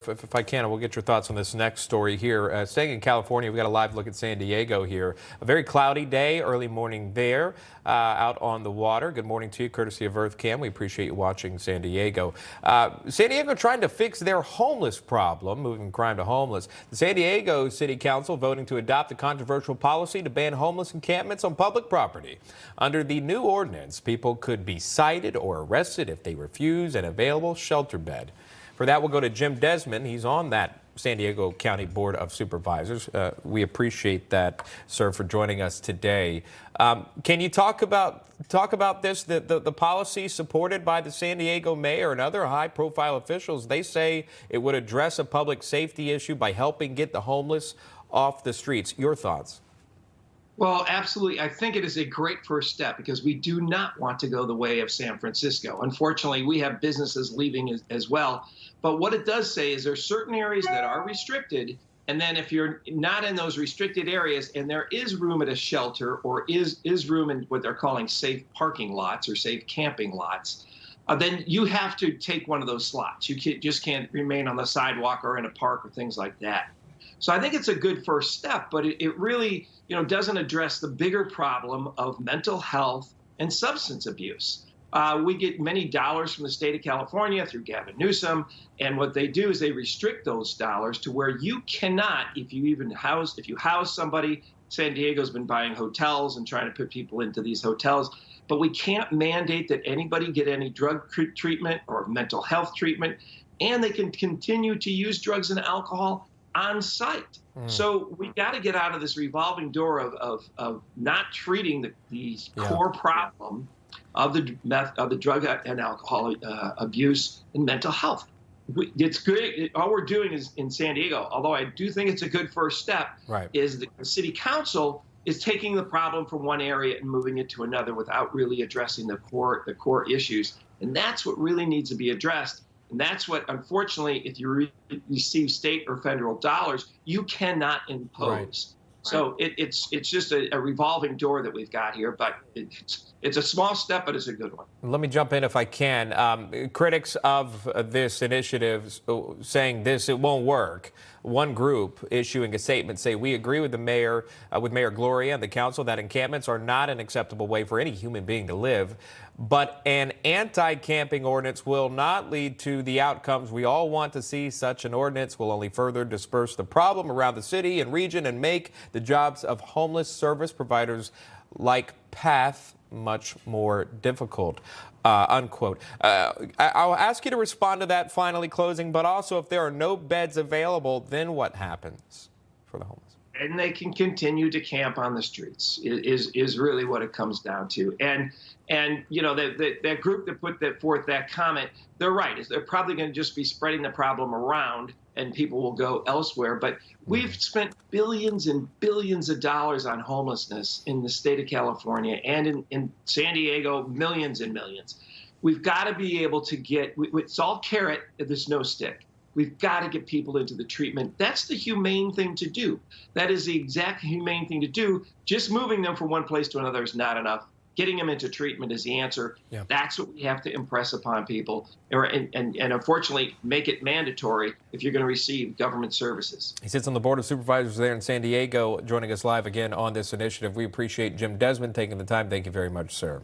If I can, we'll get your thoughts on this next story here. Staying in California, we got a live look at San Diego here. A very cloudy day, early morning there, out on the water. Good morning to you, courtesy of EarthCam. We appreciate you watching San Diego. San Diego trying to fix their homeless problem, moving crime to homeless. The San Diego City Council voting to adopt a controversial policy to ban homeless encampments on public property. Under the new ordinance, people could be cited or arrested if they refuse an available shelter bed. For that, we'll go to Jim Desmond. He's on that San Diego County Board of Supervisors. We appreciate that, sir, for joining us today. Can you talk about this, the policy supported by the San Diego mayor and other high-profile officials? They say it would address a public safety issue by helping get the homeless off the streets. Your thoughts? Well, absolutely. I think it is a great first step because we do not want to go the way of San Francisco. Unfortunately, we have businesses leaving as well. But what it does say is there are certain areas that are restricted. And then if you're not in those restricted areas and there is room at a shelter or is room in what they're calling safe parking lots or safe camping lots, then you have to take one of those slots. You just can't remain on the sidewalk or in a park or things like that. So I think it's a good first step, but it really, doesn't address the bigger problem of mental health and substance abuse. We get many dollars from the state of California through Gavin Newsom, and what they do is they restrict those dollars to where you cannot, if you house somebody. San Diego's been buying hotels and trying to put people into these hotels, but we can't mandate that anybody get any drug treatment or mental health treatment, and they can continue to use drugs and alcohol on site. So we got to get out of this revolving door of not treating the core problem of the drug and alcohol abuse and mental health. It's good. All we're doing is in San Diego, although I do think it's a good first step, is the city council is taking the problem from one area and moving it to another without really addressing the core issues. And that's what really needs to be addressed. And that's what, unfortunately, if you receive state or federal dollars, you cannot impose. So it's just a revolving door that we've got here, but it's a small step, but it's a good one. Let me jump in if I can. Critics of this initiative saying it won't work. One group issuing a statement say, we agree with the mayor, with Mayor Gloria and the council that encampments are not an acceptable way for any human being to live, but an anti-camping ordinance will not lead to the outcomes we all want to see. Such an ordinance will only further disperse the problem around the city and region and make the jobs of homeless service providers like PATH much more difficult, unquote. I'll ask you to respond to that finally closing, but also if there are no beds available, then what happens for the homeless? And they can continue to camp on the streets is really what it comes down to. And that group that put forth that comment, they're right. They're probably going to just be spreading the problem around and people will go elsewhere. But we've spent billions and billions of dollars on homelessness in the state of California and in San Diego, millions and millions. We've got to be able to it's all carrot, there's no stick. We've got to get people into the treatment. That's the humane thing to do. That is the exact humane thing to do. Just moving them from one place to another is not enough. Getting them into treatment is the answer. Yeah. That's what we have to impress upon people and unfortunately make it mandatory if you're going to receive government services. He sits on the Board of Supervisors there in San Diego, joining us live again on this initiative. We appreciate Jim Desmond taking the time. Thank you very much, sir.